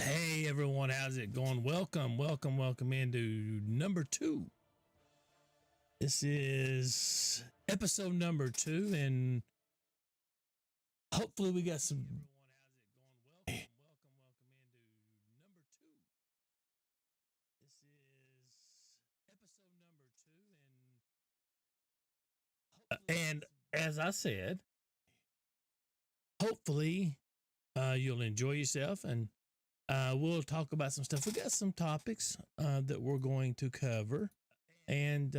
Hey everyone, how's it going? Welcome into number 2. This is episode number 2, and hopefully we got some. And as I said, hopefully you'll enjoy yourself, and we'll talk about some stuff. We got some topics that we're going to cover, and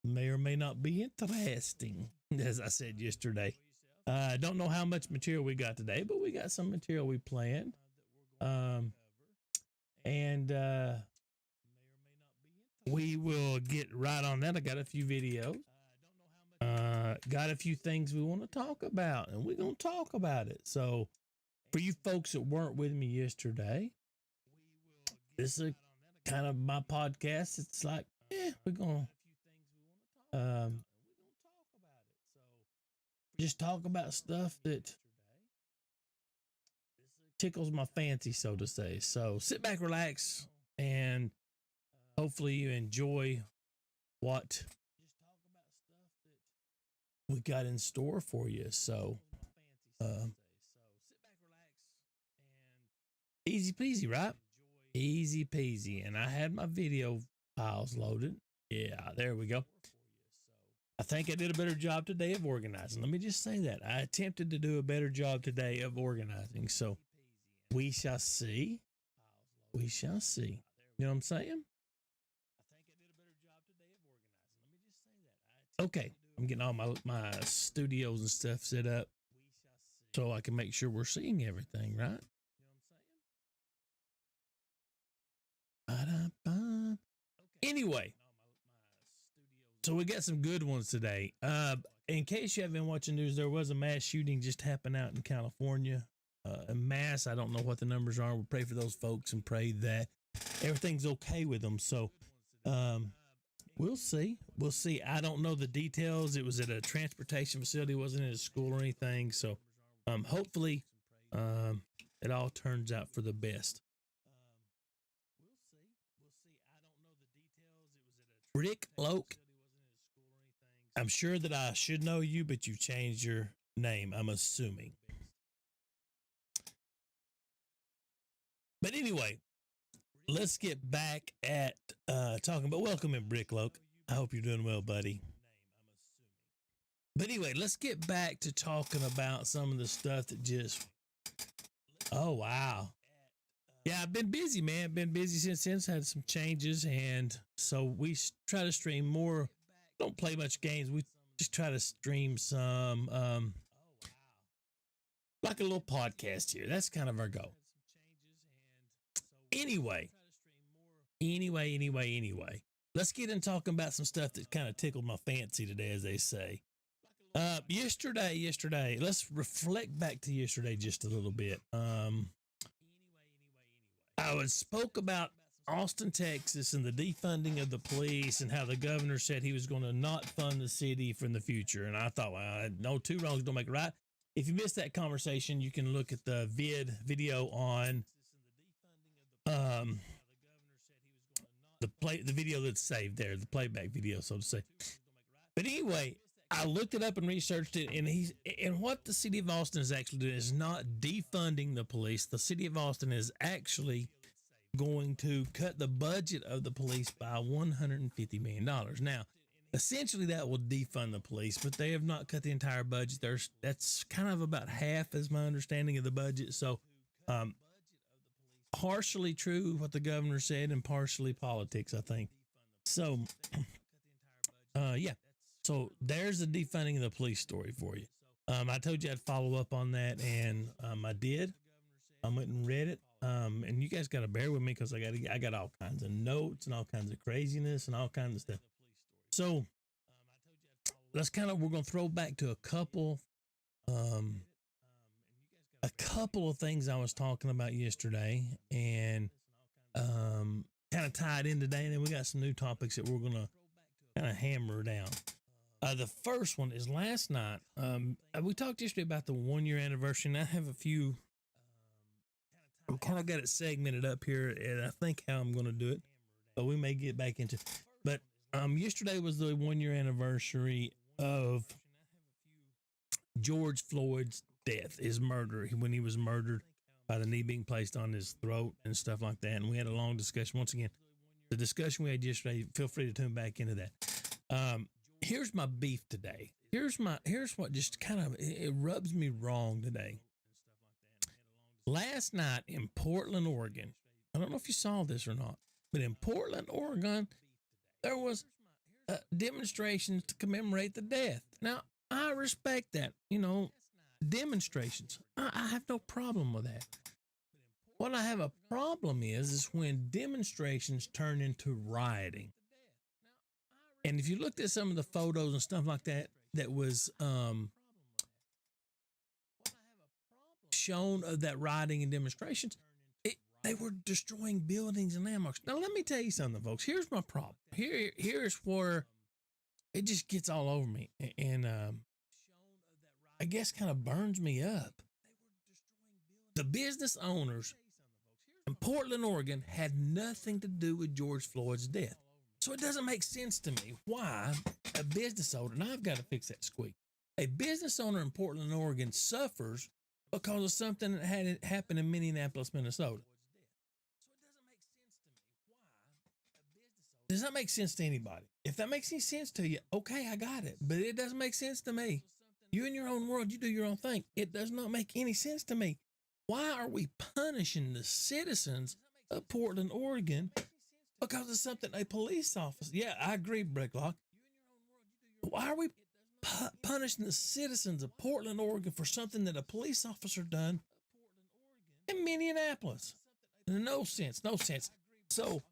may or may not be interesting, as I said yesterday. I don't know how much material we got today, but we got some material we planned. And we will get right on that. I got a few videos. Got a few things we want to talk about, and we're going to talk about it. So for you folks that weren't with me yesterday, this is kind of my podcast. It's like, we're going to just talk about stuff that tickles my fancy, so to say. So sit back, relax, and hopefully you enjoy what we got in store for you. So easy peasy, right? Easy peasy. And I had my video files loaded. Yeah, there we go. I think I did a better job today of organizing. Let me just say that. I attempted to do a better job today of organizing. So we shall see. We shall see. You know what I'm saying? Okay. I'm getting all my studios and stuff set up so I can make sure we're seeing everything, right? Anyway, so we got some good ones today. In case you haven't been watching news, there was a mass shooting just happened out in California. A mass, I don't know what the numbers are. We'll pray for those folks and pray that everything's okay with them. So we'll see. We'll see. I don't know the details. It was at a transportation facility. It wasn't in a school or anything. So hopefully it all turns out for the best. Rick Loke, I'm sure that I should know you, but you changed your name, I'm assuming. But anyway, let's get back at talking about welcome in Rick Loke. I hope you're doing well, buddy. But anyway, let's get back to talking about some of the stuff that just, oh, wow. Yeah, I've been busy, man. Been busy since had some changes. And so we try to stream more. Don't play much games. We just try to stream some, like a little podcast here. That's kind of our goal. Anyway, let's get into talking about some stuff that kind of tickled my fancy today, as they say. Yesterday, let's reflect back to yesterday just a little bit. I spoke about Austin, Texas, and the defunding of the police and how the governor said he was going to not fund the city from the future. And I thought, well, no, two wrongs don't make it right. If you missed that conversation, you can look at the video on the video that's saved there, the playback video, so to say. But anyway, I looked it up and researched it, and what the city of Austin is actually doing is not defunding the police. The city of Austin is actually going to cut the budget of the police by $150 million. Now, essentially that will defund the police, but they have not cut the entire budget. That's kind of about half is my understanding of the budget. So, partially true what the governor said and partially politics, I think. So, yeah. So there's the defunding of the police story for you. I told you I'd follow up on that, and I did. I went and read it. And you guys got to bear with me because I got all kinds of notes and all kinds of craziness and all kinds of stuff. So we're going to throw back to a couple of things I was talking about yesterday and kind of tied in today. And then we got some new topics that we're going to kind of hammer down. The first one is last night. We talked yesterday about the 1 year anniversary, and I have a few I'm kind of got it segmented up here, and I think how I'm going to do it, but we may get back into. But yesterday was the 1 year anniversary of George Floyd's death, his murder, when he was murdered by the knee being placed on his throat and stuff like that. And we had a long discussion. Once again, the discussion we had yesterday, feel free to tune back into that. Here's my beef today. Here's what just kind of, it rubs me wrong today. Last night in Portland, Oregon, I don't know if you saw this or not, but in Portland, Oregon, there was demonstrations to commemorate the death. Now, I respect that, demonstrations. I have no problem with that. What I have a problem is when demonstrations turn into rioting. And if you looked at some of the photos and stuff like that, that was shown of that rioting and demonstrations, they were destroying buildings and landmarks. Now, let me tell you something, folks. Here's my problem. Here's where it just gets all over me. And I guess kind of burns me up. The business owners in Portland, Oregon had nothing to do with George Floyd's death. So it doesn't make sense to me why a business owner, and I've got to fix that squeak, a business owner in Portland, Oregon suffers because of something that had happened in Minneapolis, Minnesota. Does that make sense to anybody? If that makes any sense to you, okay, I got it. But it doesn't make sense to me. You in your own world, you do your own thing. It does not make any sense to me. Why are we punishing the citizens of Portland, Oregon because of something a police officer? Yeah, I agree, Bricklock. Why are we punishing the citizens of Portland, Oregon for something that a police officer done in Minneapolis? No sense, no sense. So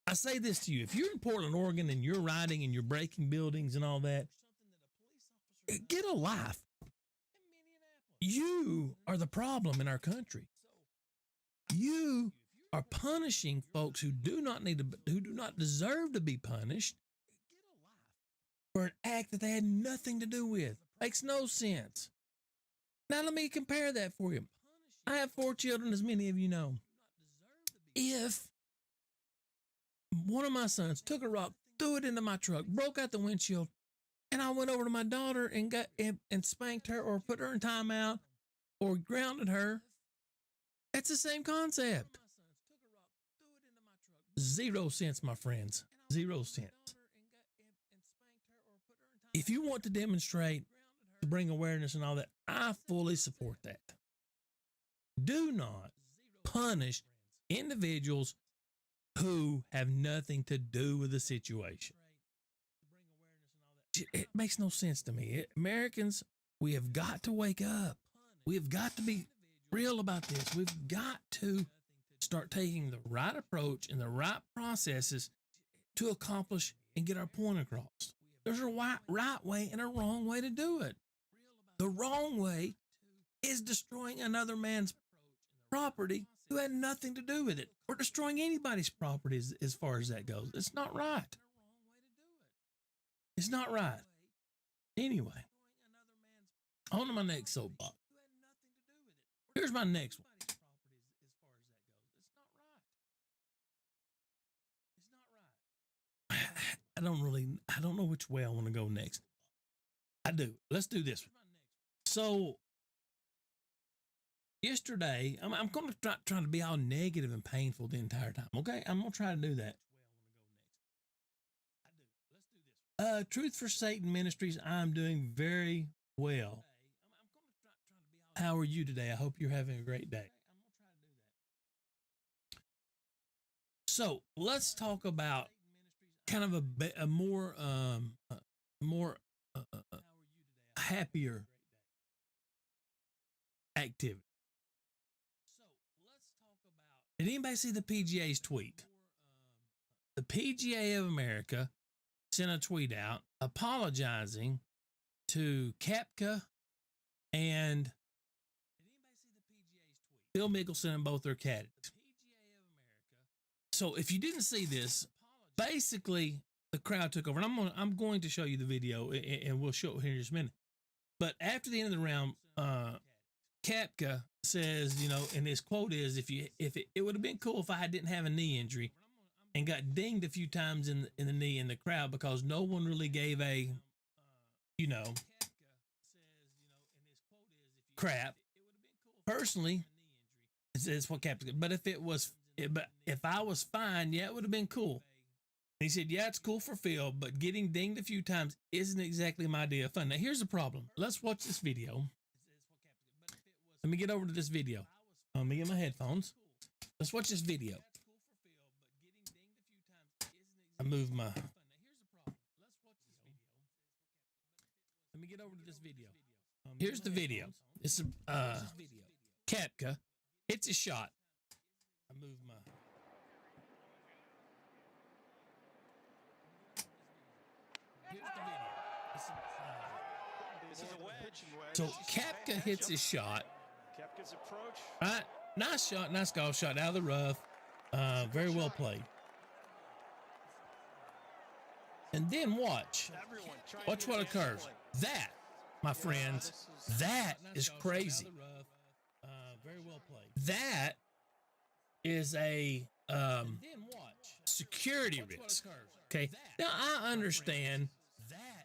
I say this to you. If you're in Portland, Oregon, and you're riding and you're breaking buildings and all that, get a life. You are the problem in our country. You are punishing folks who do not deserve to be punished for an act that they had nothing to do with. Makes no sense. Now let me compare that for you. I have 4 children, as many of you know. If one of my sons took a rock, threw it into my truck, broke out the windshield, and I went over to my daughter and and spanked her or put her in timeout or grounded her, it's the same concept. 0 cents, my friends. 0 cents. If you want to demonstrate to bring awareness and all that, I fully support that. Do not punish individuals who have nothing to do with the situation. It makes no sense to me. Americans, we have got to wake up. We have got to be real about this. We've got to start taking the right approach and the right processes to accomplish and get our point across. There's a right way and a wrong way to do it. The wrong way is destroying another man's property who had nothing to do with it, or destroying anybody's property as far as that goes. It's not right. It's not right. Anyway, on to my next soapbox. Here's my next one. I don't know which way I want to go next. I do. Let's do this one. So yesterday, I'm going to try to be all negative and painful the entire time. Okay, I'm going to try to do that. Truth for Satan Ministries, I'm doing very well. How are you today? I hope you're having a great day. So let's talk about kind of a more happier activity. Did anybody see the PGA's tweet? The PGA of America sent a tweet out apologizing to Koepka and Phil Mickelson and both their caddies. So if you didn't see this, basically the crowd took over. And I'm going to show you the video, and we'll show it here in just a minute. But after the end of the round, Kapka says, you know, and his quote is, if it would have been cool if I didn't have a knee injury and got dinged a few times in the knee in the crowd because no one really gave a, you know, crap. Personally, it's what Kapka. But if I was fine, yeah, it would have been cool. And he said, yeah, it's cool for Phil, but getting dinged a few times isn't exactly my idea of fun. Now, here's the problem. Let's watch this video. Let me get over to this video. Let me get my headphones. Let's watch this video. I moved my. Let me get over to this video. Here's the video. It's Kapka hits a shot. I moved my. Here's the video. So Kapka hits his shot. Kepka's approach. Right, nice shot, nice golf shot out of the rough. Very well played. And then watch what occurs. That, my friends, that is crazy. Very well played. That is a security risk. Okay. Now I understand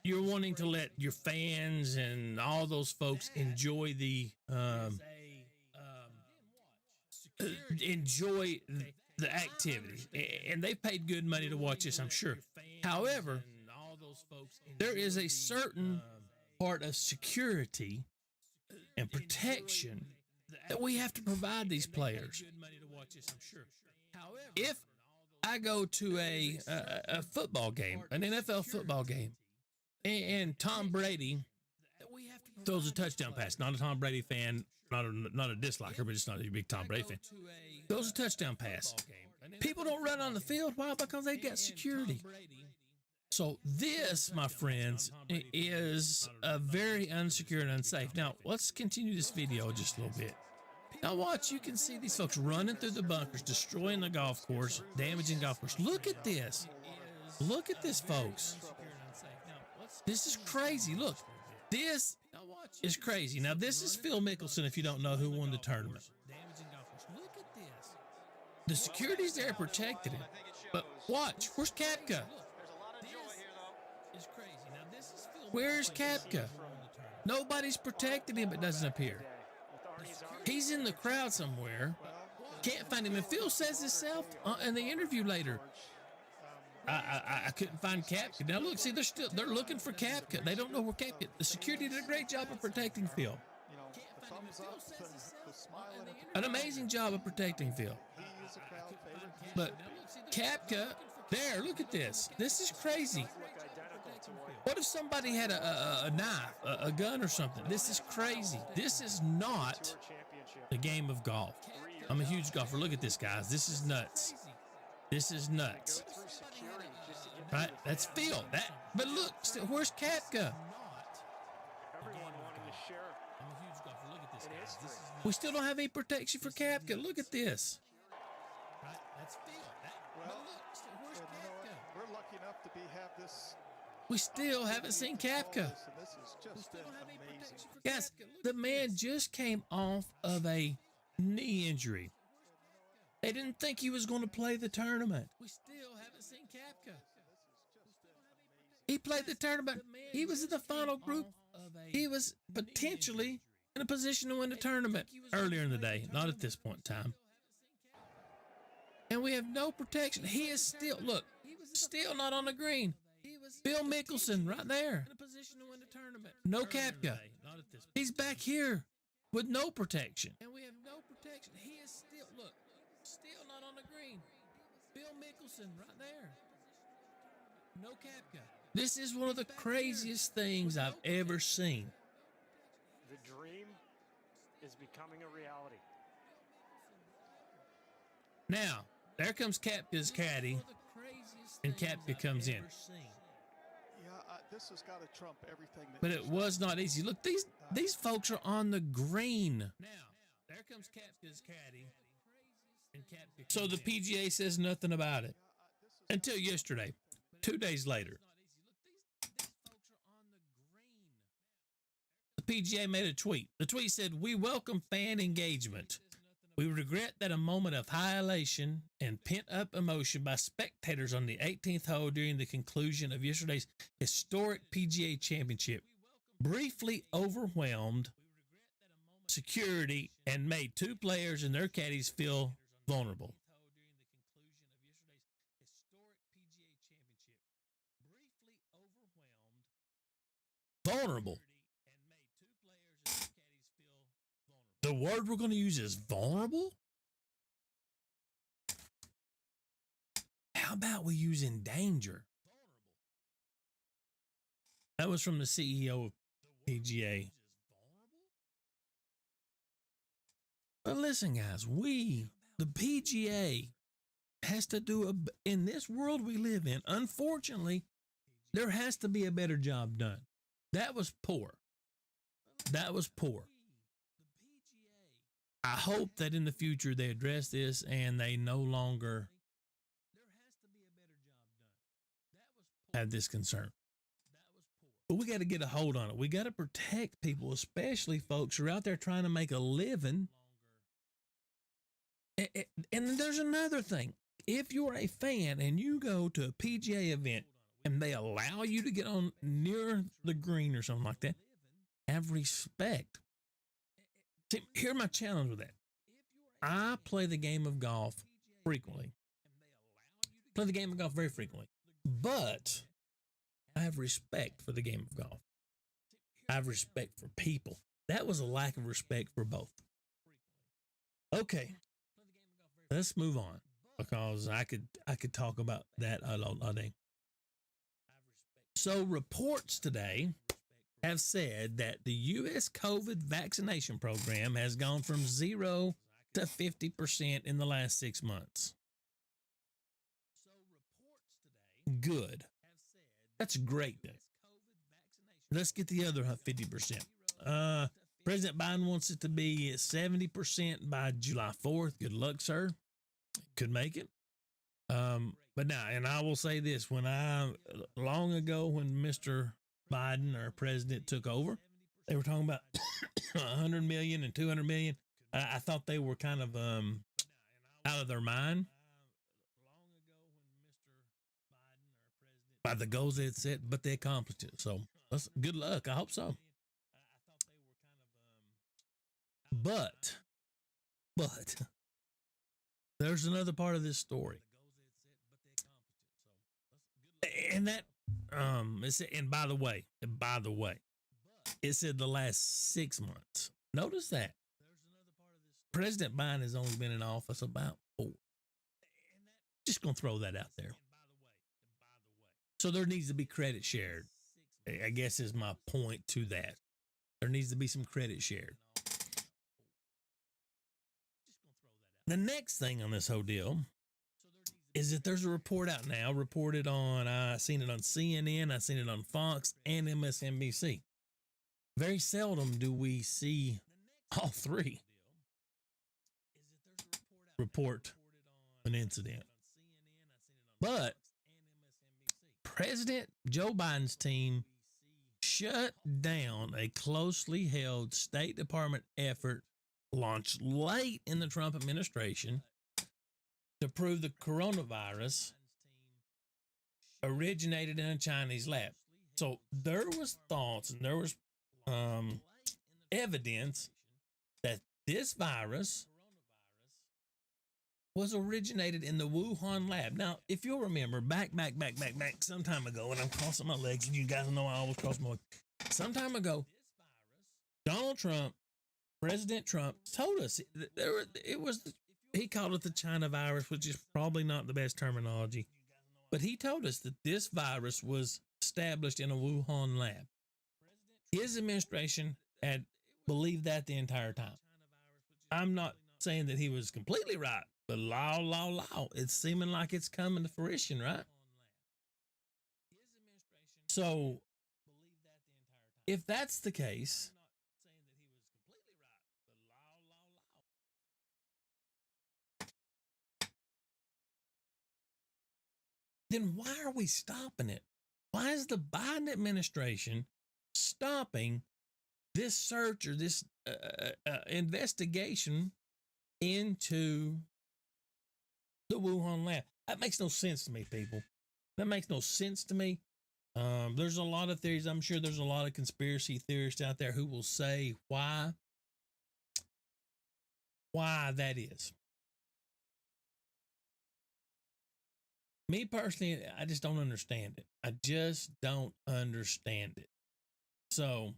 you're wanting to let your fans and all those folks enjoy the activity, and they paid good money to watch this, I'm sure. However, there is a certain part of security and protection that we have to provide these players. If I go to a football game, an NFL football game, and Tom Brady throws a touchdown pass, not a Tom Brady fan, not a disliker, but just not a big Tom Brady fan, throws a touchdown pass. People don't run on the field. Why? Because they got security. So this, my friends, is a very unsecure and unsafe. Now, let's continue this video just a little bit. Now watch, you can see these folks running through the bunkers, destroying the golf course, damaging golf course. Look at this. Look at this, folks. This is crazy. Look, this is crazy. Now, this is Phil Mickelson, if you don't know, who won the tournament. Look at this. The security's there protected him. But watch, where's Kapka? Where's Kapka? Nobody's protected him, it doesn't appear. He's in the crowd somewhere. Can't find him. And Phil says himself in the interview later, I couldn't find Kapka. Now look, see, they're looking for Kapka. They don't know where Kapka. The security did a great job of protecting Phil. An amazing job of protecting Phil. But Kapka, there, look at this. This is crazy. What if somebody had a knife, a gun or something? This is crazy. This is not the game of golf. I'm a huge golfer. Look at this, guys. This is nuts. This is nuts. Right? That's Phil. But look, where's Kapka? We still don't have any protection for Kapka. Look at this. Right? That's Phil. But look, where's Kapka? We're lucky enough to have this. We still haven't seen Kapka. Guys, the man just came off of a knee injury. They didn't think he was going to play the tournament. We still haven't seen Kapka. He played the tournament. He was in the final group. He was potentially in a position to win the tournament earlier in the day, not at this point in time. And we have no protection. He is still, look, still not on the green. Phil Mickelson right there. No Kapka. He's back here with no protection. And we have no protection. He is still, look, still not on the green. Phil Mickelson right there. No Kapka. This is one of the craziest things I've ever seen. The dream is becoming a reality. Now, there comes Kapka's caddy, and Kapka comes in. This has got to trump everything. But it was not easy. Look, these folks are on the green. Now, there comes Kapka's caddy. So the PGA says nothing about it until yesterday, 2 days later. the PGA made a tweet. The tweet said, "We welcome fan engagement. We regret that a moment of high elation and pent-up emotion by spectators on the 18th hole during the conclusion of yesterday's historic PGA Championship briefly overwhelmed security and made two players and their caddies feel vulnerable." Vulnerable. The word we're going to use is vulnerable? How about we use in danger? That was from the CEO of PGA. But listen, guys, the PGA, has to do in this world we live in. Unfortunately, there has to be a better job done. That was poor. That was poor. I hope that in the future they address this and they no longer have this concern. But we got to get a hold on it. We got to protect people, especially folks who are out there trying to make a living. And there's another thing. If you're a fan and you go to a PGA event and they allow you to get on near the green or something like that, have respect. See, here's my challenge with that. I play the game of golf frequently. Play the game of golf very frequently. But I have respect for the game of golf. I have respect for people. That was a lack of respect for both. Okay. Let's move on, because I could talk about that all day. So reports today have said that the U.S. COVID vaccination program has gone from 0 to 50% in the last 6 months. Good. That's great. Let's get the other 50%. President Biden wants it to be 70% by July 4th. Good luck, sir. Could make it. But now, and I will say this, long ago when Mr. Biden, our president, took over, they were talking about 100 million and 200 million. I thought they were kind of out of their mind by the goals they had set, but they accomplished it. So good luck. I hope so. But there's another part of this story. And that and by the way, it said the last 6 months. Notice that President Biden has only been in office about 4. Just gonna throw that out there. So there needs to be credit shared, I guess, is my point to that. There needs to be some credit shared. The next thing on this whole deal is that there's a report out now, I seen it on CNN, I seen it on Fox and MSNBC. Very seldom do we see all three report an incident. But President Joe Biden's team shut down a closely held State Department effort launched late in the Trump administration to prove the coronavirus originated in a Chinese lab. So there was thoughts and there was evidence that this virus was originated in the Wuhan lab. Now, if you'll remember, back some time ago, and I'm crossing my legs, and you guys know I always cross my legs. Some time ago, President Trump told us he called it the China virus, which is probably not the best terminology, but he told us that this virus was established in a Wuhan lab. His administration had believed that the entire time. I'm not saying that he was completely right, but law, it's seeming like it's coming to fruition, right? So if that's the case, then why are we stopping it? Why is the Biden administration stopping this search or this investigation into the Wuhan lab. That makes no sense to me, people. That makes no sense to me. There's a lot of theories. I'm sure there's a lot of conspiracy theorists out there who will say why that is. Me personally, I just don't understand it. I just don't understand it. So,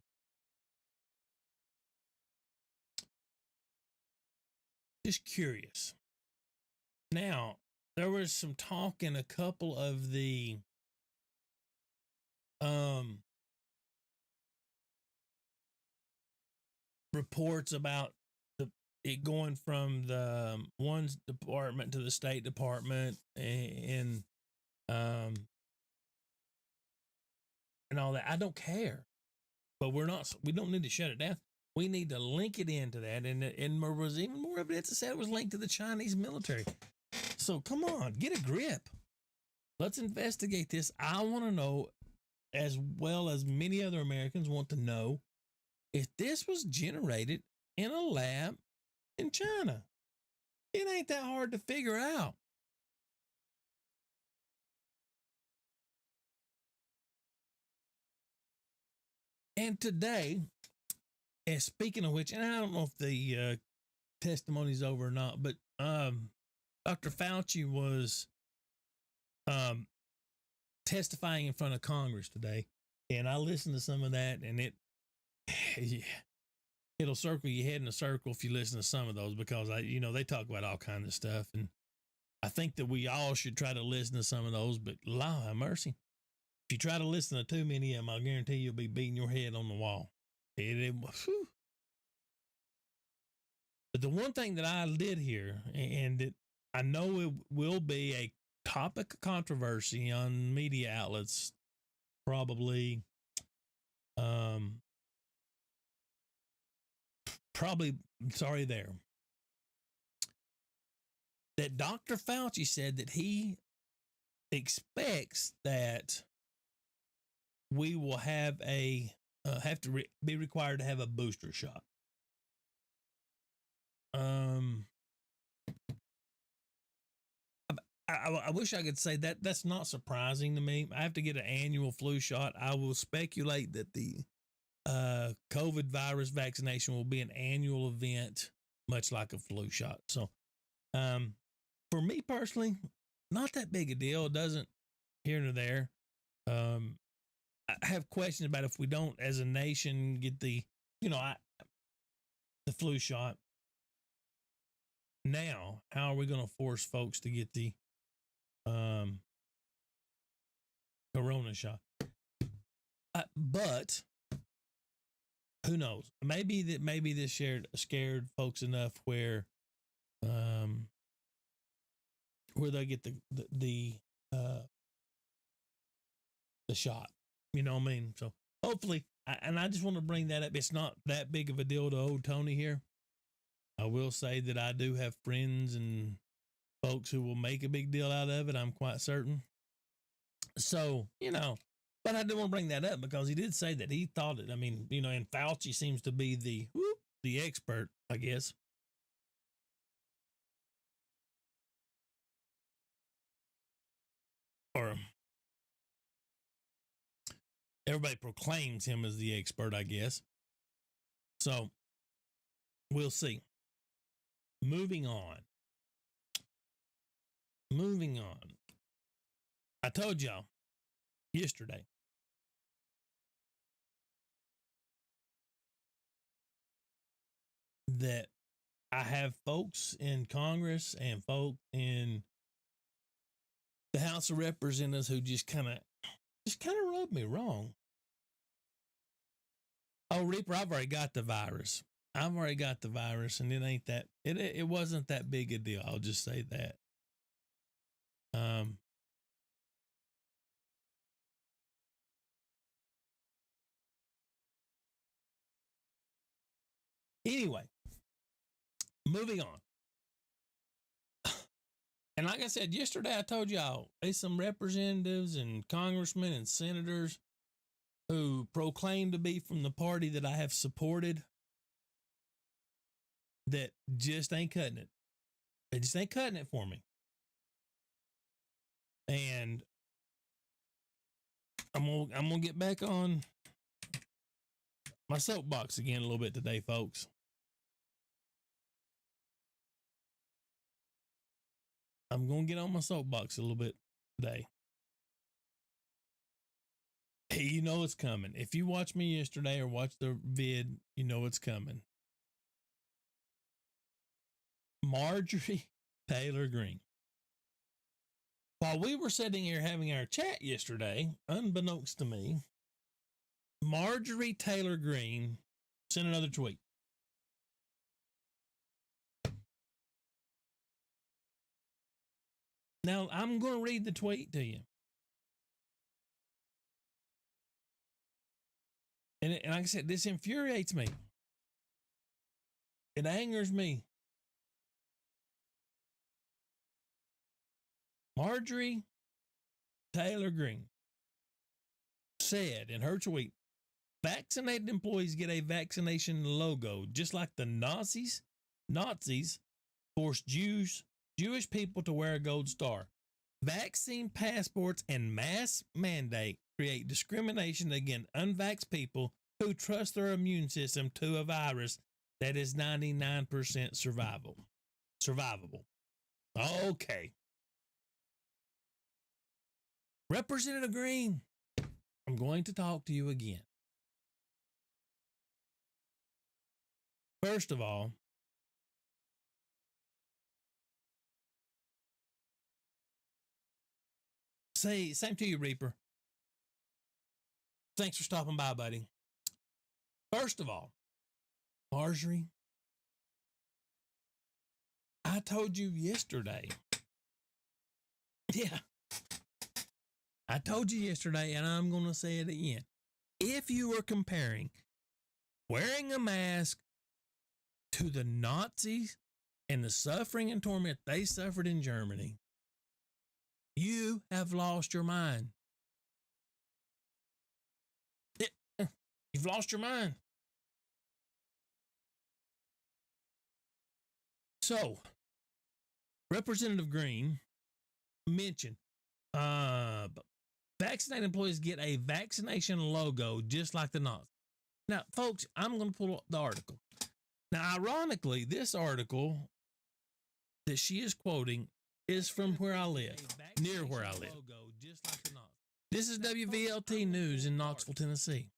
just curious. Now, there was some talk in a couple of the reports about it going from the one department to the State Department and all that. I don't care, but we don't need to shut it down. We need to link it into that. And there was even more evidence that said it was linked to the Chinese military. So come on, get a grip. Let's investigate this. I want to know, as well as many other Americans want to know, if this was generated in a lab in China. It ain't that hard to figure out. And today, and speaking of which, and I don't know if the testimony's over or not, but Dr. Fauci was testifying in front of Congress today, and I listened to some of that, and it'll circle your head in a circle if you listen to some of those, because they talk about all kinds of stuff, and I think that we all should try to listen to some of those. But Lord have mercy, if you try to listen to too many of them, I guarantee you'll be beating your head on the wall. But the one thing that I did hear, and that I know it will be a topic of controversy on media outlets, probably that Dr. Fauci said that he expects that we will have be required to have a booster shot. I wish I could say that. That's not surprising to me. I have to get an annual flu shot. I will speculate that the COVID virus vaccination will be an annual event, much like a flu shot. So, for me personally, not that big a deal. It doesn't here nor there. I have questions about if we don't, as a nation, get the flu shot. Now, how are we going to force folks to get the corona shot? But who knows? Maybe this scared folks enough where they get the shot. You know what I mean? So hopefully, and I just want to bring that up. It's not that big of a deal to old Tony here. I will say that I do have friends and folks who will make a big deal out of it. I'm quite certain. So, but I do want to bring that up because he did say that he thought it. I mean, and Fauci seems to be the expert, I guess. Or everybody proclaims him as the expert, I guess. So we'll see. Moving on. I told y'all yesterday that I have folks in Congress and folk in the House of Representatives who just kind of rubbed me wrong. Oh, Reaper, I've already got the virus. And it ain't that. It wasn't that big a deal. I'll just say that. Anyway, moving on. And like I said yesterday, I told y'all there's some representatives and congressmen and senators who proclaim to be from the party that I have supported that just ain't cutting it. They just ain't cutting it for me. And I'm gonna get back on my soapbox again a little bit today, folks. I'm gonna get on my soapbox a little bit today. Hey, you know it's coming. If you watched me yesterday or watched the vid, you know it's coming. Marjorie Taylor Greene. While we were sitting here having our chat yesterday, unbeknownst to me, Marjorie Taylor Greene sent another tweet. Now, I'm going to read the tweet to you. And like I said, this infuriates me. It angers me. Marjorie Taylor Greene said in her tweet, vaccinated employees get a vaccination logo, just like the Nazis forced Jewish people to wear a gold star. Vaccine passports and mask mandate create discrimination against unvaxxed people who trust their immune system to a virus that is 99% survivable. Okay. Representative Greene, I'm going to talk to you again. First of all, same to you, Reaper. Thanks for stopping by, buddy. First of all, Marjorie, I told you yesterday. Yeah. I told you yesterday, and I'm going to say it again. If you were comparing wearing a mask to the Nazis and the suffering and torment they suffered in Germany, you have lost your mind. You've lost your mind. So, Representative Greene mentioned vaccinated employees get a vaccination logo just like the Nazis. Now, folks, I'm going to pull up the article. Now, ironically, this article that she is quoting is from where I live, near where I live. This is WVLT News in Knoxville, Tennessee.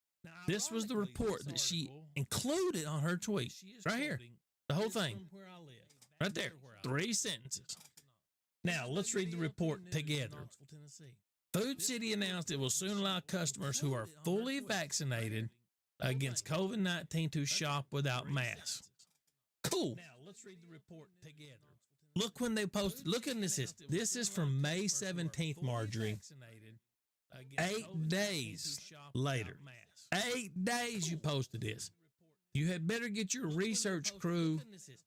This was the report that she included on her tweet. Right here. The whole thing. Right there. 3 sentences. Now, let's read the report together. Food City announced it will soon allow customers who are fully vaccinated against COVID-19 to shop without masks. Cool. Now, let's read the report together. Look when they posted. Look at this. This is from May 17th, Marjorie. 8 days later. 8 days you posted this. You had better get your research crew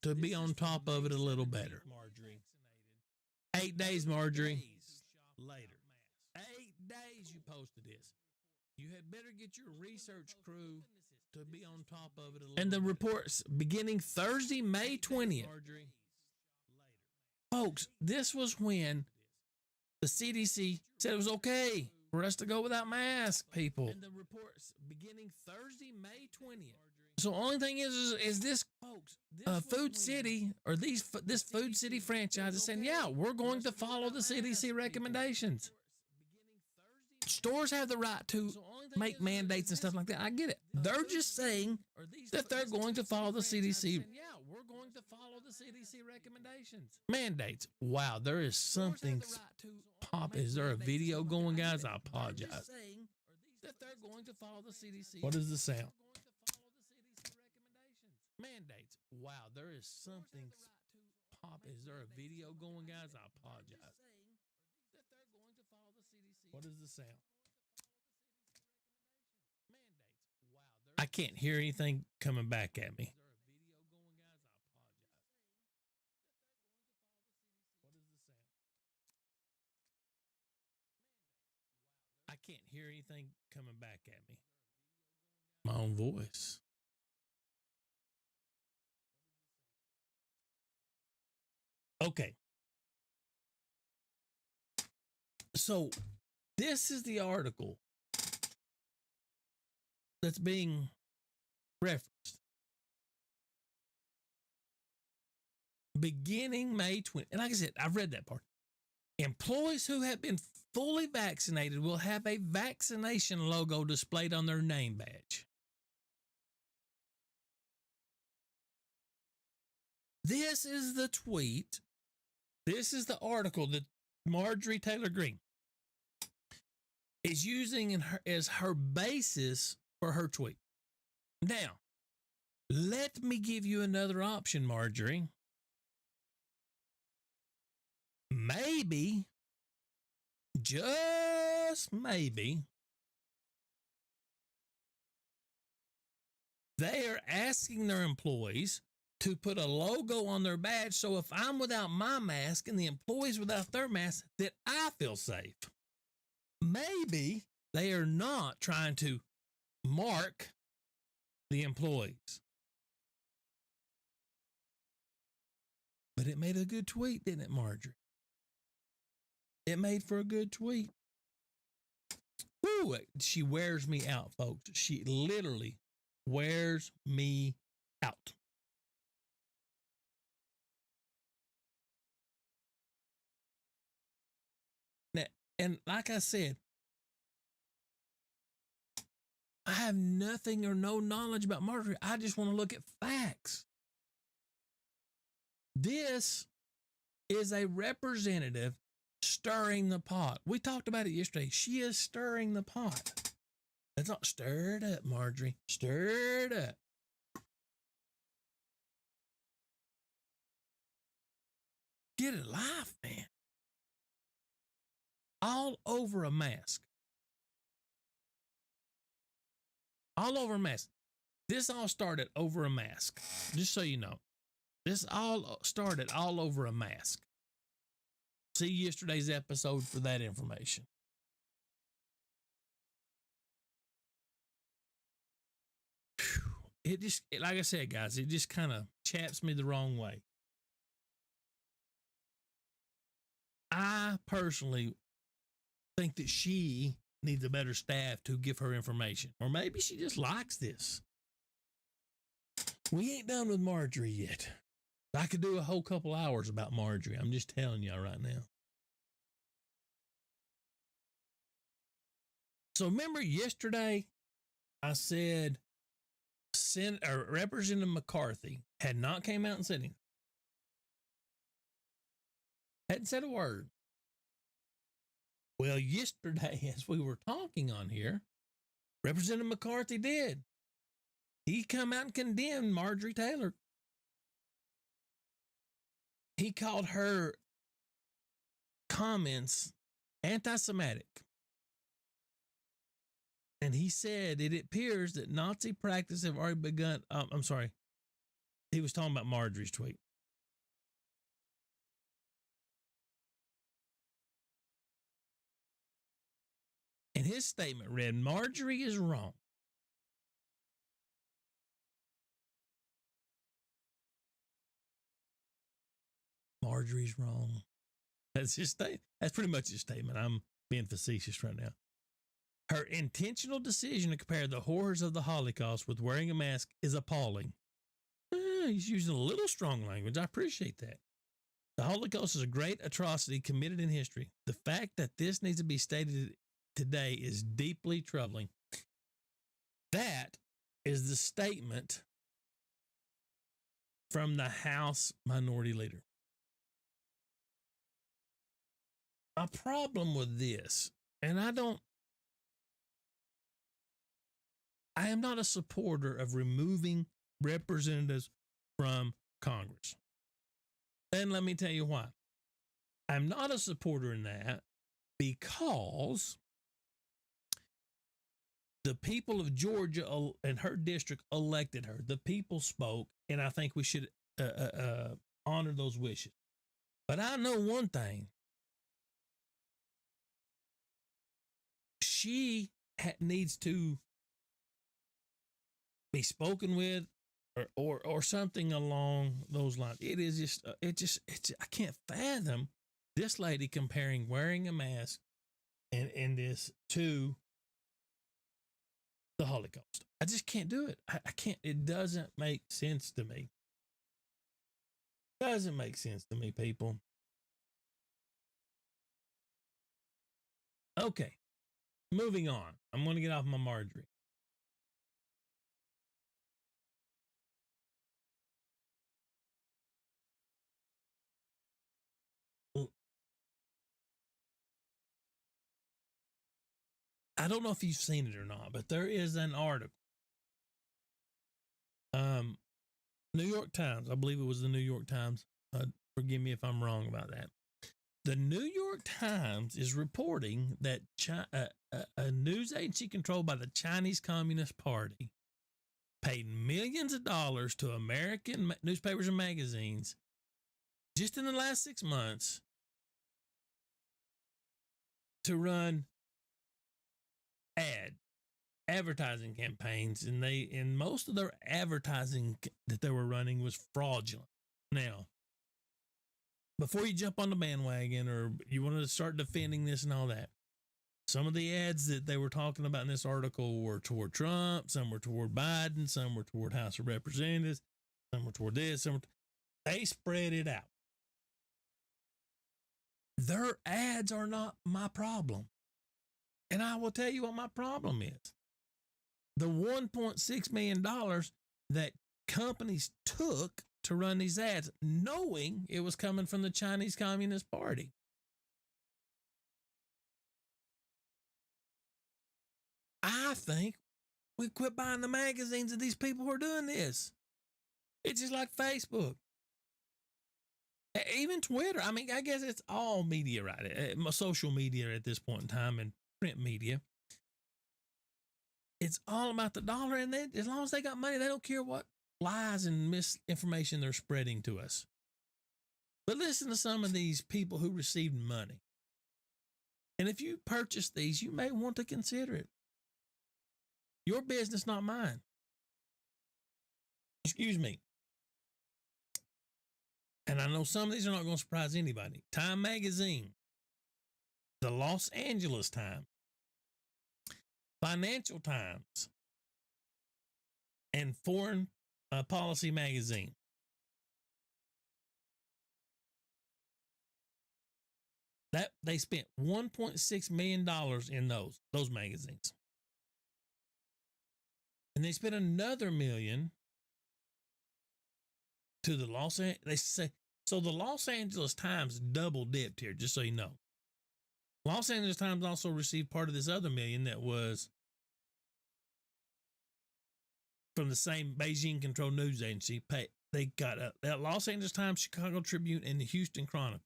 to be on top of it a little better. 8 days, Marjorie. Later. 8 days you posted this. You had better get your research crew to be on top of it a little better. And the reports beginning Thursday, May 20th. Folks, this was when the CDC said it was okay for us to go without masks, people. And the reports beginning Thursday, May 20th. So only thing is this Food City or this Food City franchise is saying, yeah, we're going to follow the CDC recommendations. Stores have the right to make mandates and stuff like that. I get it. They're just saying that they're going to follow the CDC. Yeah, we're going to follow the CDC recommendations. Mandates. Wow, there is something pop. Is there a video going, guys? I apologize. That they're going to follow the CDC. What is the sound? Mandates. Wow, there is something pop. Is there a video going, guys? I apologize. What is the sound? I can't hear anything coming back at me. I can't hear anything coming back at me. My own voice. Okay. So this is the article that's being referenced. Beginning May 20. And like I said, I've read that part. Employees who have been fully vaccinated will have a vaccination logo displayed on their name badge. This is the tweet. This is the article that Marjorie Taylor Greene is using as her basis for her tweet. Now, let me give you another option, Marjorie. Maybe, just maybe, they are asking their employees to put a logo on their badge so if I'm without my mask and the employees without their mask, that I feel safe. Maybe they are not trying to mark the employees. But it made a good tweet, didn't it, Marjorie? It made for a good tweet. Woo, she wears me out, folks. She literally wears me out. Now, and like I said, I have nothing or no knowledge about Marjorie. I just want to look at facts. This is a representative stirring the pot. We talked about it yesterday. She is stirring the pot. It's not stirred up, Marjorie. Stirred up. Get it live, man. All over a mask. All over a mask. This all started over a mask. Just so you know. This all started all over a mask. See yesterday's episode for that information. It just, like I said, guys, it just kind of chaps me the wrong way. I personally think that she needs a better staff to give her information. Or maybe she just likes this. We ain't done with Marjorie yet. I could do a whole couple hours about Marjorie. I'm just telling y'all right now. So remember yesterday, I said Representative McCarthy had not came out and said anything. Hadn't said a word. Well, yesterday, as we were talking on here, Representative McCarthy did. He come out and condemned Marjorie Taylor. He called her comments anti-Semitic. And he said it appears that Nazi practice have already begun. I'm sorry. He was talking about Marjorie's tweet. And his statement read, Marjorie is wrong. Marjorie's wrong. That's his statement. That's pretty much his statement. I'm being facetious right now. Her intentional decision to compare the horrors of the Holocaust with wearing a mask is appalling. He's using a little strong language. I appreciate that. The Holocaust is a great atrocity committed in history. The fact that this needs to be stated today is deeply troubling. That is the statement from the House Minority Leader. My problem with this, and I am not a supporter of removing representatives from Congress. And let me tell you why. I'm not a supporter in that because the people of Georgia and her district elected her. The people spoke, and I think we should honor those wishes. But I know one thing. she needs to be spoken with or something along those lines. It is just, I can't fathom this lady comparing wearing a mask and this to the Holocaust. I just can't do it. I can't. It doesn't make sense to me. Doesn't make sense to me, people. Okay, moving on. I'm going to get off my Marjorie. I don't know if you've seen it or not, but there is an article. New York Times, I believe it was the New York Times. Forgive me if I'm wrong about that. The New York Times is reporting that a news agency controlled by the Chinese Communist Party paid millions of dollars to American newspapers and magazines just in the last 6 months to run advertising campaigns, and most of their advertising that they were running was fraudulent. Now, before you jump on the bandwagon or you want to start defending this and all that, some of the ads that they were talking about in this article were toward Trump, some were toward Biden, some were toward House of Representatives, some were toward this, they spread it out. Their ads are not my problem. And I will tell you what my problem is. The $1.6 million that companies took to run these ads, knowing it was coming from the Chinese Communist Party. I think we quit buying the magazines of these people who are doing this. It's just like Facebook. Even Twitter. I mean, I guess it's all media, right? Social media at this point in time and print media. It's all about the dollar, and as long as they got money, they don't care what lies and misinformation they're spreading to us. But listen to some of these people who received money. And if you purchase these, you may want to consider it. Your business, not mine. Excuse me. And I know some of these are not going to surprise anybody. Time Magazine, the Los Angeles Times, Financial Times, and Foreign Policy Magazine. That they spent $1.6 million in those magazines. And they spent another $1 million to the so the Los Angeles Times double dipped here, just so you know. Los Angeles Times also received part of this other $1 million that was from the same Beijing-controlled news agency. They got that Los Angeles Times, Chicago Tribune, and the Houston Chronicle.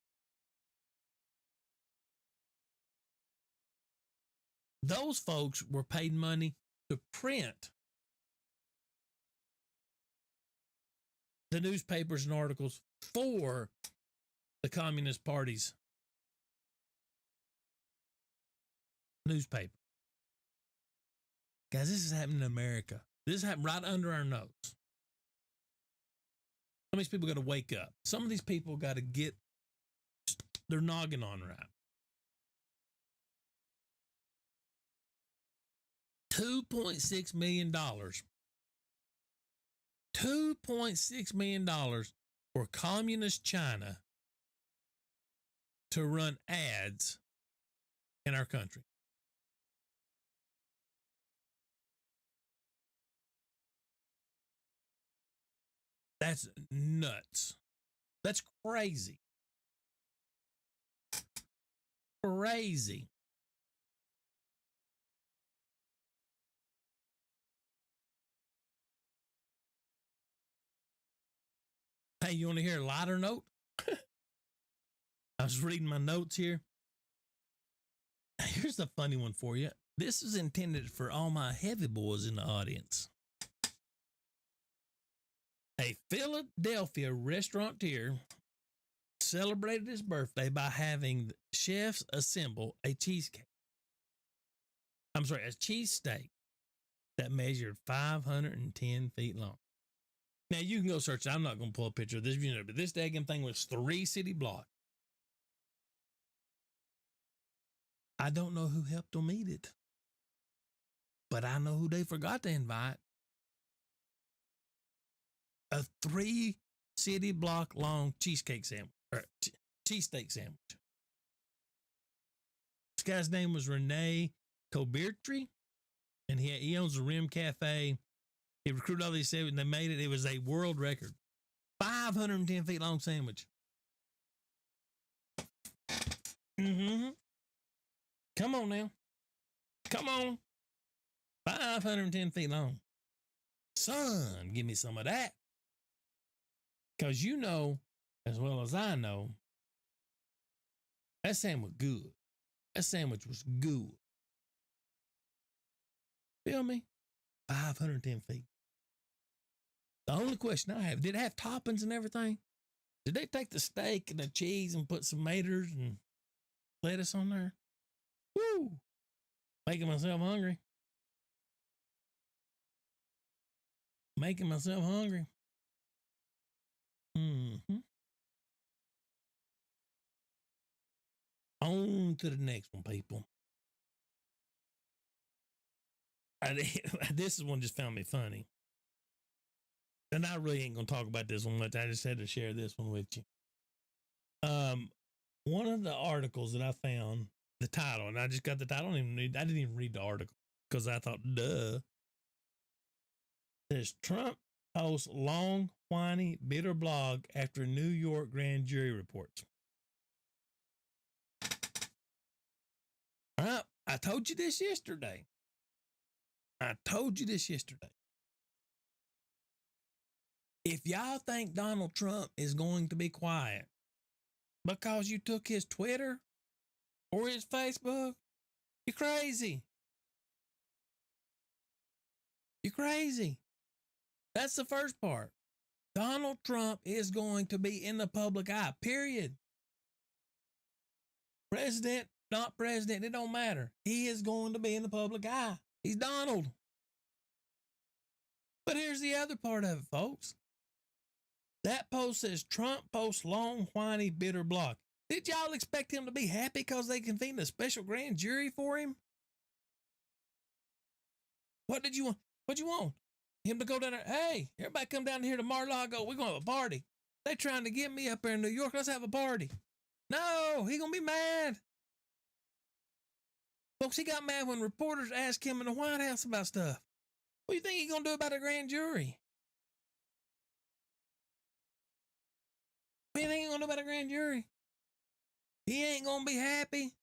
Those folks were paid money to print the newspapers and articles for the Communist Party's newspaper. Guys, this is happening in America. This is happening right under our nose. Some of these people got to wake up. Some of these people got to get their noggin on right. $2.6 million. $2.6 million for communist China to run ads in our country. That's nuts. That's crazy. Crazy. Hey, you want to hear a lighter note? I was reading my notes here. Here's a funny one for you. This is intended for all my heavy boys in the audience. A Philadelphia restaurateur celebrated his birthday by having chefs assemble a cheesecake. I'm sorry, a cheesesteak that measured 510 feet long. Now, you can go search it. I'm not going to pull a picture of this, but this daggone thing was 3 city blocks. I don't know who helped them eat it, but I know who they forgot to invite. A 3 city block long cheesecake sandwich, or cheesesteak sandwich. This guy's name was Rene Cobirtri, and he owns the Rim Cafe. He recruited all these sandwiches, and they made it. It was a world record. 510 feet long sandwich. Mm-hmm. Come on now. Come on. 510 feet long. Son, give me some of that. Because you know, as well as I know, that sandwich was good. That sandwich was good. Feel me? 510 feet. The only question I have, did it have toppings and everything? Did they take the steak and the cheese and put some tomatoes and lettuce on there? Woo! Making myself hungry. Making myself hungry. Mm-hmm. On to the next one, people. This one just found me funny. And I really ain't going to talk about this one much. I just had to share this one with you. One of the articles that I found, the title, and I just got the title. I didn't even read the article because I thought, duh. Says Trump posts long, whiny, bitter blog after New York grand jury reports. All right, I told you this yesterday. If y'all think Donald Trump is going to be quiet because you took his Twitter or his Facebook, you're crazy. You're crazy. That's the first part. Donald Trump is going to be in the public eye, period. President, not president, it don't matter. He is going to be in the public eye. He's Donald. But here's the other part of it, folks. That post says Trump posts long, whiny, bitter blog. Did y'all expect him to be happy because they convened a special grand jury for him? What did you want? What you want? Him to go down there? Hey, everybody come down here to Mar-a-Lago. We're going to have a party. They trying to get me up there in New York. Let's have a party. No, he going to be mad. Folks, he got mad when reporters asked him in the White House about stuff. What do you think he's going to do about a grand jury? What do you think he's going to do about a grand jury? He ain't going to be happy.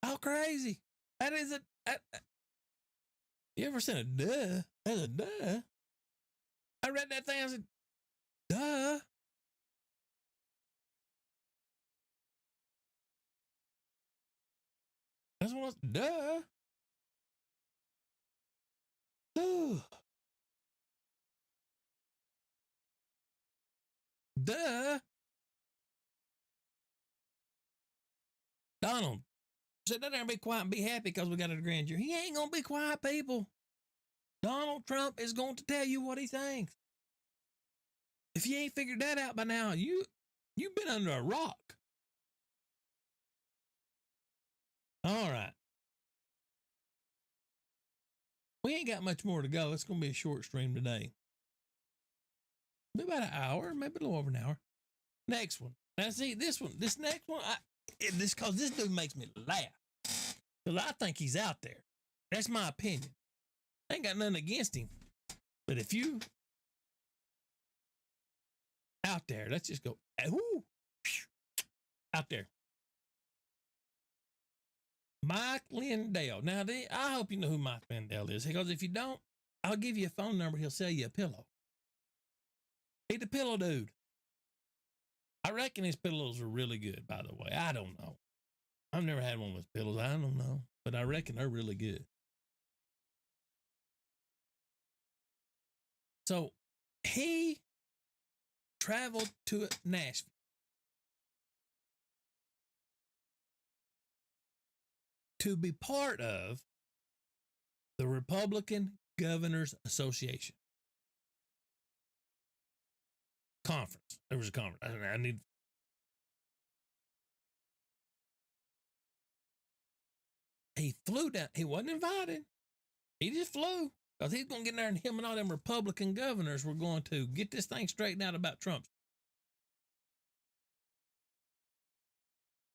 How crazy. That is you ever seen a duh? That's a duh. I read that thing, I said, duh. That's what duh. Ugh. Duh. Donald, sit down there and be quiet and be happy because we got a grand jury. He ain't going to be quiet, people. Donald Trump is going to tell you what he thinks. If you ain't figured that out by now, you've been under a rock. All right. We ain't got much more to go. It's going to be a short stream today. Maybe about an hour, maybe a little over an hour. Next one. Now, see, this next one, because this dude makes me laugh. Because I think he's out there. That's my opinion. I ain't got nothing against him. But if you out there, let's just go, ooh, out there. Mike Lindell. Now, I hope you know who Mike Lindell is, because if you don't, I'll give you a phone number. He'll sell you a pillow. He's the pillow dude. I reckon his pillows are really good, by the way. I don't know. I've never had one with pillows. I don't know. But I reckon they're really good. So he traveled to Nashville. to be part of the Republican Governors Association conference. There was a conference. I need. He flew down. He wasn't invited. He just flew because he's going to get in there, and him and all them Republican governors were going to get this thing straightened out about Trump.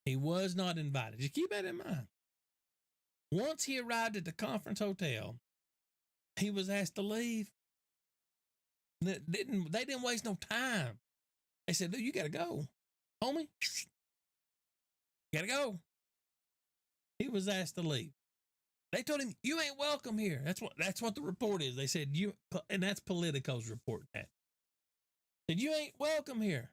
He was not invited. Just keep that in mind. Once he arrived at the conference hotel, he was asked to leave. They didn't waste no time. They said, dude, you got to go. Homie, got to go. He was asked to leave. They told him, you ain't welcome here. That's what the report is. They said, and that's Politico's report. That said, you ain't welcome here.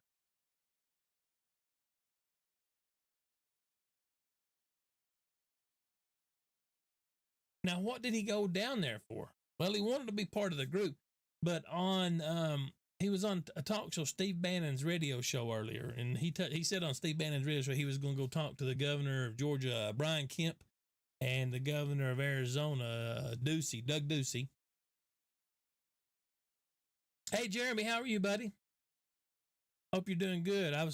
Now, what did he go down there for? Well, he wanted to be part of the group, but he was on a talk show, Steve Bannon's radio show earlier, and he said on Steve Bannon's radio show he was going to go talk to the governor of Georgia, Brian Kemp, and the governor of Arizona, Doug Ducey. Hey, Jeremy, how are you, buddy? Hope you're doing good. I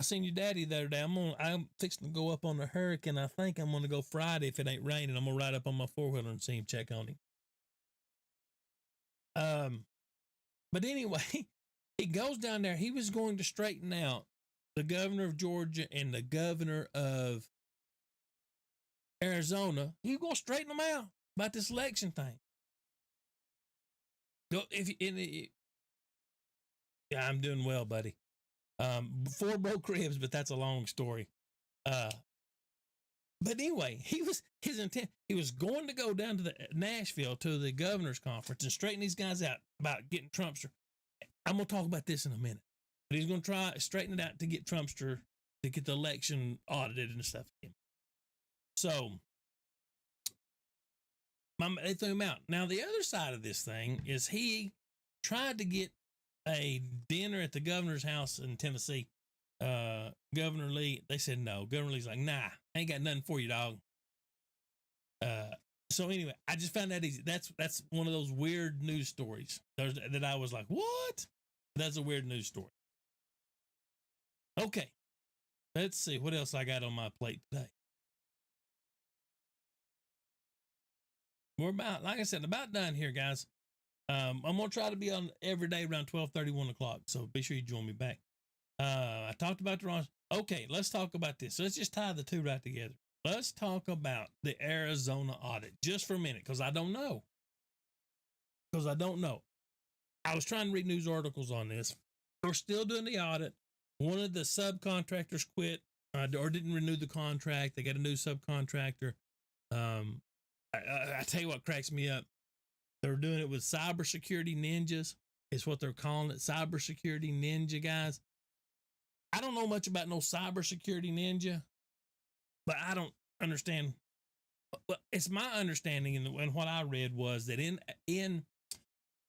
seen your daddy the other day. I'm fixing to go up on the Hurricane. I think I'm going to go Friday if it ain't raining. I'm going to ride up on my four-wheeler and see him, check on him. But anyway, he goes down there. He was going to straighten out the governor of Georgia and the governor of Arizona. He was going to straighten them out about this election thing. Yeah, I'm doing well, buddy. 4 broke ribs, but that's a long story. But anyway, his intent. He was going to go down to Nashville to the governor's conference and straighten these guys out about getting Trumpster. I'm going to talk about this in a minute. But he's going to try straighten it out to get Trumpster, to get the election audited and stuff. So they threw him out. Now, the other side of this thing is he tried to get a dinner at the governor's house in Tennessee. Governor Lee, they said no. Governor Lee's like, nah, I ain't got nothing for you, dog. So anyway, I just found that easy. That's one of those weird news stories that I was like, what? That's a weird news story. Okay, let's see what else I got on my plate today. We're about, like I said, about done here, guys. I'm going to try to be on every day around 12:30, 1 o'clock. So be sure you join me back. I talked about the wrong. Okay, let's talk about this. So let's just tie the two right together. Let's talk about the Arizona audit just for a minute, because I don't know. I was trying to read news articles on this. We're still doing the audit. One of the subcontractors quit or didn't renew the contract. They got a new subcontractor. I tell you what cracks me up. They're doing it with cybersecurity ninjas. Is what they're calling it. Cybersecurity ninja guys. I don't know much about no cybersecurity ninja, but I don't understand. Well, it's my understanding, and what I read was that in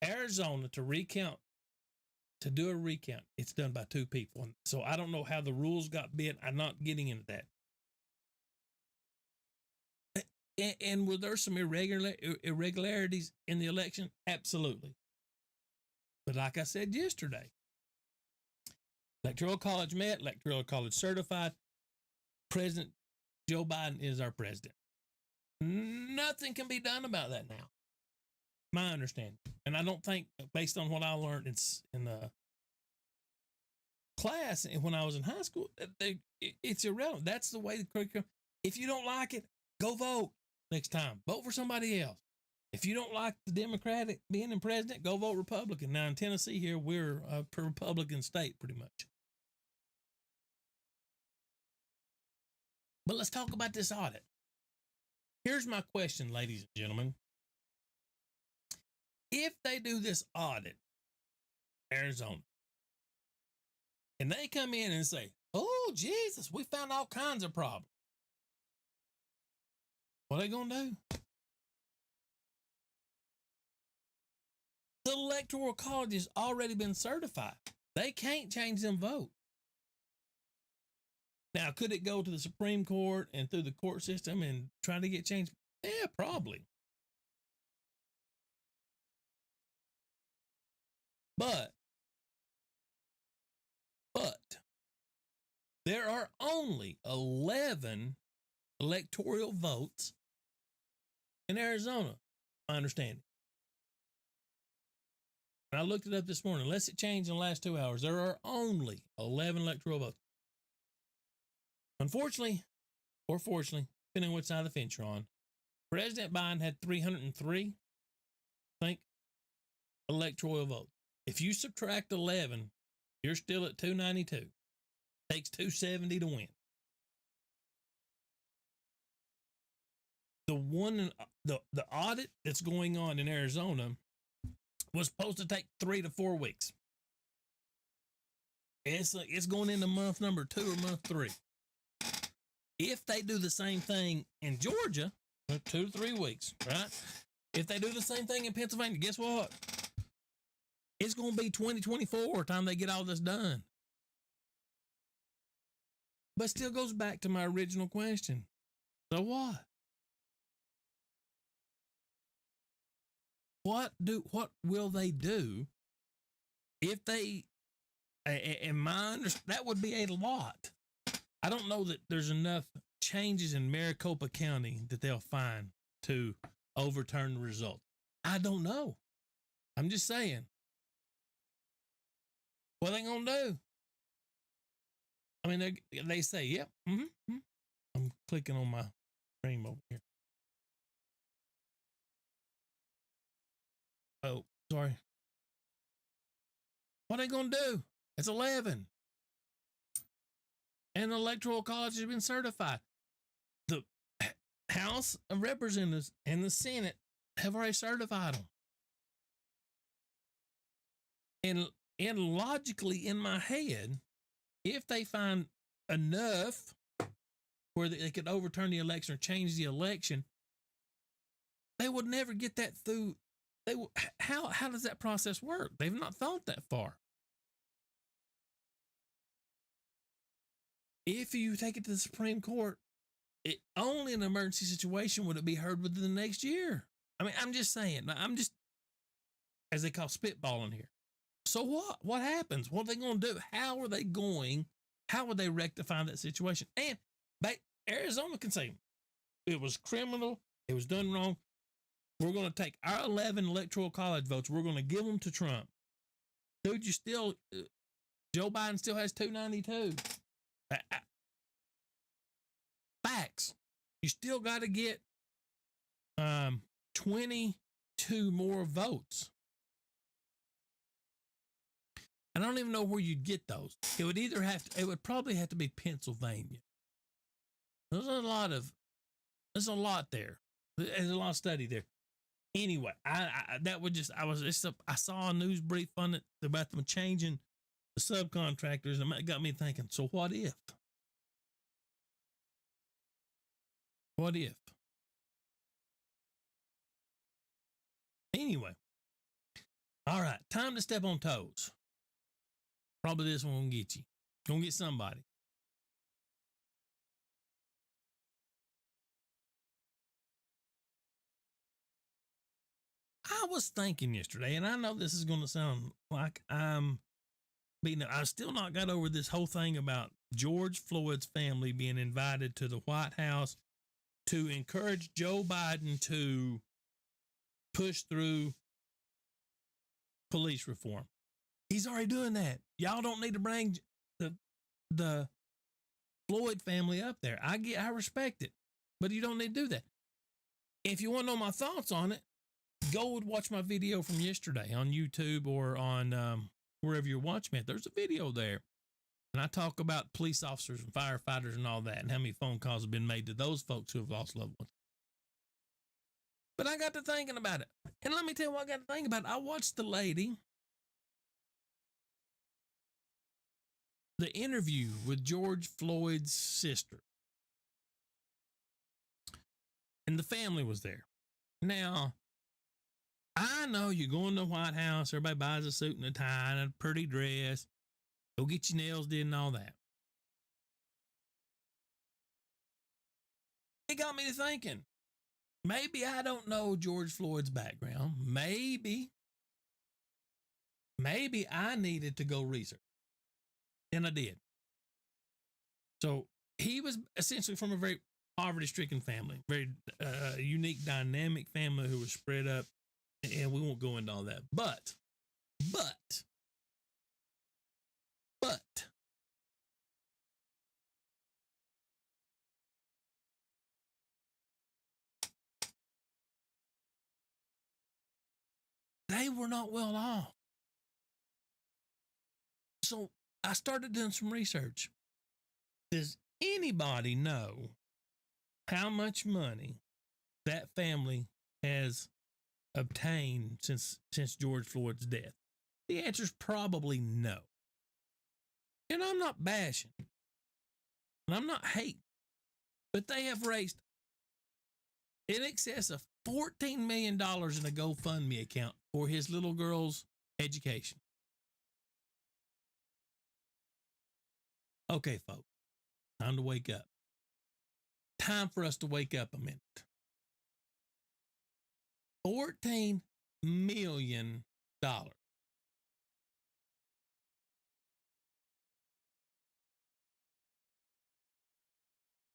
Arizona to do a recount, it's done by 2 people. So I don't know how the rules got bent. I'm not getting into that. And were there some irregularities in the election? Absolutely. But like I said yesterday, Electoral College met, Electoral College certified. President Joe Biden is our president. Nothing can be done about that now. My understanding. And I don't think, based on what I learned in the class and when I was in high school, it's irrelevant. That's the way the curriculum. If you don't like it, go vote next time. Vote for somebody else. If you don't like the Democratic being in president, go vote Republican. Now in Tennessee here, we're a Republican state pretty much. But let's talk about this audit. Here's my question, ladies and gentlemen. If they do this audit, Arizona, and they come in and say, oh, Jesus, we found all kinds of problems. What are they going to do? The Electoral College has already been certified. They can't change them vote. Now, could it go to the Supreme Court and through the court system and try to get changed? Yeah, probably. But there are only 11 electoral votes in Arizona, I understand it. And I looked it up this morning. Unless it changed in the last 2 hours, there are only 11 electoral votes. Unfortunately, or fortunately, depending on which side of the fence you're on, President Biden had 303, I think, electoral votes. If you subtract 11, you're still at 292. Takes 270 to win. The audit that's going on in Arizona was supposed to take 3 to 4 weeks. It's going into month number 2 or month 3. If they do the same thing in Georgia, 2 to 3 weeks, right? If they do the same thing in Pennsylvania, guess what? It's going to be 2024 by the time they get all this done. But still goes back to my original question. So what? What will they do if they, that would be a lot. I don't know that there's enough changes in Maricopa County that they'll find to overturn the result. I don't know. I'm just saying. What are they going to do? I mean, they say, yep. I'm clicking on my screen over here. Oh, sorry. What are they going to do? It's 11. And the Electoral College has been certified. The House of Representatives and the Senate have already certified them. And logically, in my head, if they find enough where they could overturn the election or change the election, they would never get that through. How does that process work? They've not thought that far. If you take it to the Supreme Court, only in an emergency situation would it be heard within the next year. I mean, I'm just saying. I'm just, as they call spitballing here. So what? What happens? What are they going to do? How would they rectify that situation? And Arizona can say it was criminal. It was done wrong. We're going to take our 11 electoral college votes. We're going to give them to Trump. Dude, Joe Biden still has 292. Facts. You still got to get 22 more votes. I don't even know where you'd get those. It would probably have to be Pennsylvania. There's a lot there. There's a lot of study there. Anyway, I saw a news brief on it about them changing the subcontractors, and it got me thinking, so what if? What if? Anyway. All right, time to step on toes. Probably this one won't get you. Gonna get somebody. I was thinking yesterday, and I know this is going to sound like I've still not got over this whole thing about George Floyd's family being invited to the White House to encourage Joe Biden to push through police reform. He's already doing that. Y'all don't need to bring the Floyd family up there. I respect it, but you don't need to do that. If you want to know my thoughts on it, go and watch my video from yesterday on YouTube or on wherever you're watching it. There's a video there. And I talk about police officers and firefighters and all that and how many phone calls have been made to those folks who have lost loved ones. But I got to thinking about it. And let me tell you what I got to think about it. I watched the interview with George Floyd's sister. And the family was there. Now, I know you go in the White House, everybody buys a suit and a tie and a pretty dress, go get your nails did and all that. it got me to thinking, maybe I don't know George Floyd's background. Maybe I needed to go research. And I did. So he was essentially from a very poverty-stricken family, very unique, dynamic family who was spread up. And we won't go into all that. But they were not well off. So I started doing some research. Does anybody know how much money that family has obtained since George Floyd's death? The answer is probably no. And I'm not bashing. And I'm not hating. But they have raised in excess of $14 million in a GoFundMe account for his little girl's education. Okay, folks, time to wake up. Time for us to wake up a minute. $14 million.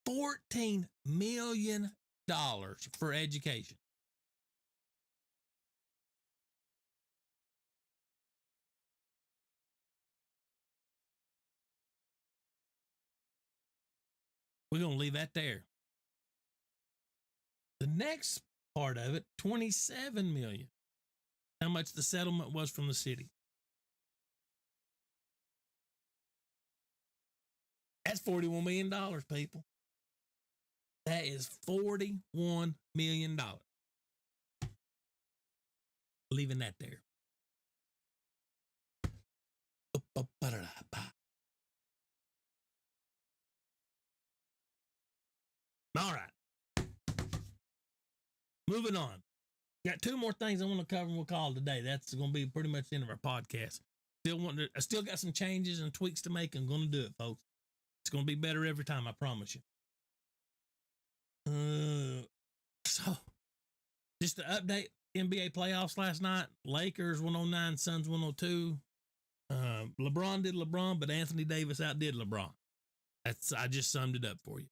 $14 million for education. We're going to leave that there. The next part of it, $27 million. How much the settlement was from the city. That's $41 million, people. That is $41 million. Leaving that there. All right. Moving on. Got two more things I want to cover and we'll call it today. That's going to be pretty much the end of our podcast. I still got some changes and tweaks to make. I'm going to do it, folks. It's going to be better every time, I promise you. So, just to update NBA playoffs last night. Lakers 109, Suns 102. LeBron did LeBron, but Anthony Davis outdid LeBron. I just summed it up for you.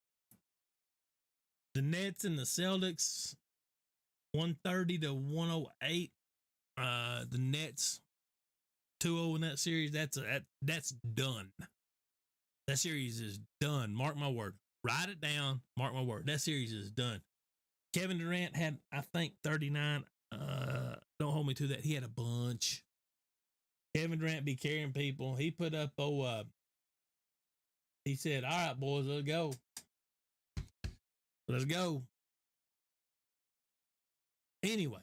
The Nets and the Celtics, 130 to 108. The Nets 2-0 in that series. That's done. That series is done. Mark my word. Write it down. Mark my word. That series is done. Kevin Durant had, I think, 39. Don't hold me to that. He had a bunch. Kevin Durant be carrying people. He put up, he said, all right, boys, let's go. Let's go. Anyway,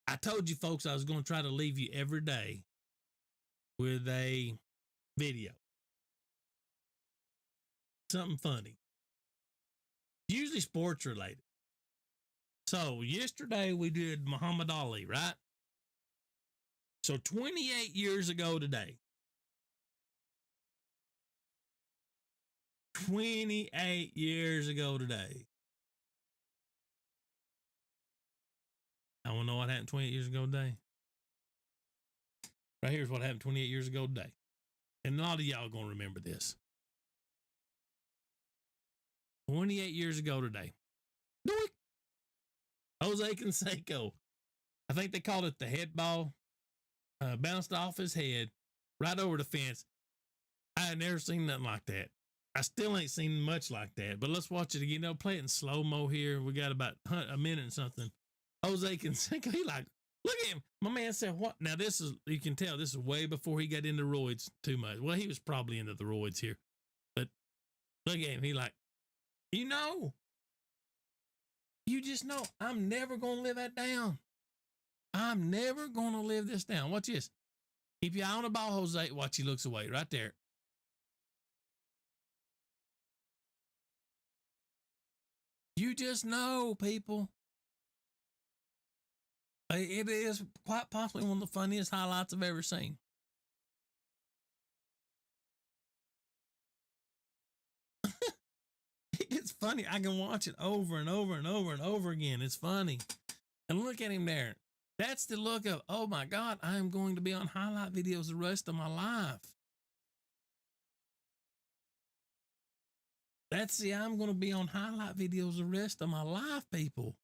I told you folks I was going to try to leave you every day with a video. Something funny. Usually sports related. So yesterday we did Muhammad Ali, right? So 28 years ago today. 28 years ago today. I want to know what happened 28 years ago today. Right here's what happened 28 years ago today. And a lot of y'all are going to remember this. 28 years ago today. Doink! Jose Canseco. I think they called it the head ball. Bounced off his head right over the fence. I had never seen nothing like that. I still ain't seen much like that. But let's watch it again. They'll play it in slow-mo here. We got about a minute and something. Jose Canseco, he like, look at him. My man said, what? Now this is, you can tell this is way before he got into roids too much. Well, he was probably into the roids here. But look at him. He like, you just know, I'm never going to live that down. I'm never going to live this down. Watch this. Keep your eye on the ball, Jose. Watch, he looks away right there. You just know, people. It is quite possibly one of the funniest highlights I've ever seen. It gets funny. I can watch it over and over and over and over again. It's funny. And look at him there. That's the look of, oh my God, I am going to be on highlight videos the rest of my life. That's the, I'm going to be on highlight videos the rest of my life, people.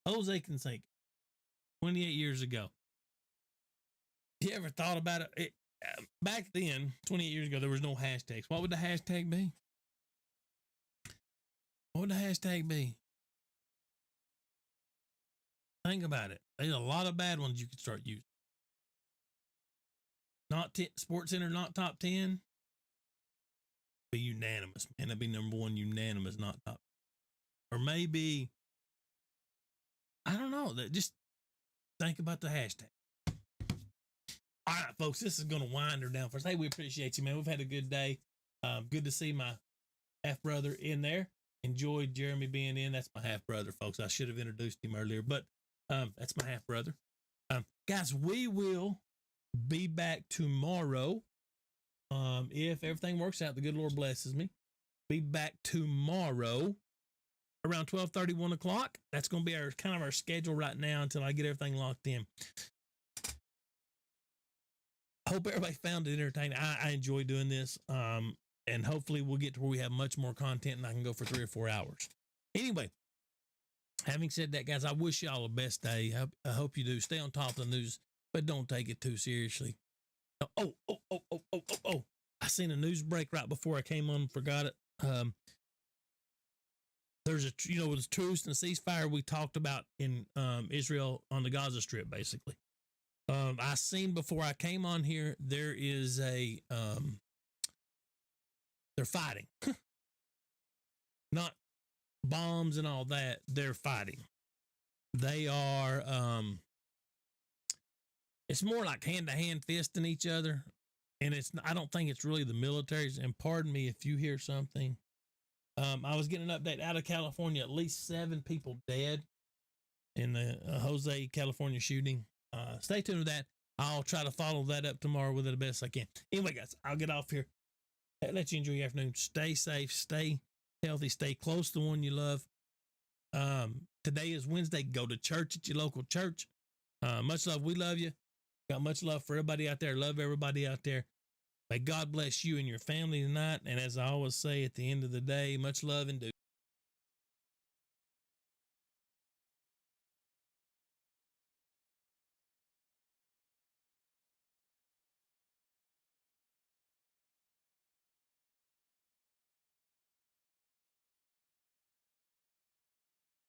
Jose Canseco, 28 years ago. You ever thought about it? Back then, 28 years ago, there was no hashtags. What would the hashtag be? What would the hashtag be? Think about it. There's a lot of bad ones you could start using. Not Sports Center, not top 10. Be unanimous, man. That'd be number one, unanimous, not top. Or maybe, I don't know. Just think about the hashtag. All right, folks, this is going to wind her down for us. Hey, we appreciate you, man. We've had a good day. Good to see my half brother in there. Enjoyed Jeremy being in. That's my half brother, folks. I should have introduced him earlier, but that's my half brother. Guys, we will be back tomorrow. If everything works out, the good Lord blesses me. Be back tomorrow around 12:30, 1 o'clock. That's going to be our kind of our schedule right now until I get everything locked in. Hope everybody found it entertaining. I enjoy doing this. And hopefully we'll get to where we have much more content and I can go for 3 or 4 hours. Anyway, having said that, guys, I wish y'all the best day. I hope you do. Stay on top of the news, but don't take it too seriously. Oh. I seen a news break right before I came on and forgot it. There's a, with the truce and the ceasefire we talked about in Israel on the Gaza Strip, basically. I seen before I came on here, there is they're fighting. Not bombs and all that. They're fighting. They are, it's more like hand-to-hand fisting each other. And I don't think it's really the militaries. And pardon me if you hear something. I was getting an update out of California, at least 7 people dead in the Jose, California shooting. Stay tuned with that. I'll try to follow that up tomorrow with it the best I can. Anyway, guys, I'll get off here. Let you enjoy your afternoon. Stay safe, stay healthy, stay close to the one you love. Today is Wednesday. Go to church at your local church. Much love. We love you. Got much love for everybody out there. Love everybody out there. May God bless you and your family tonight. And as I always say at the end of the day, much love and do.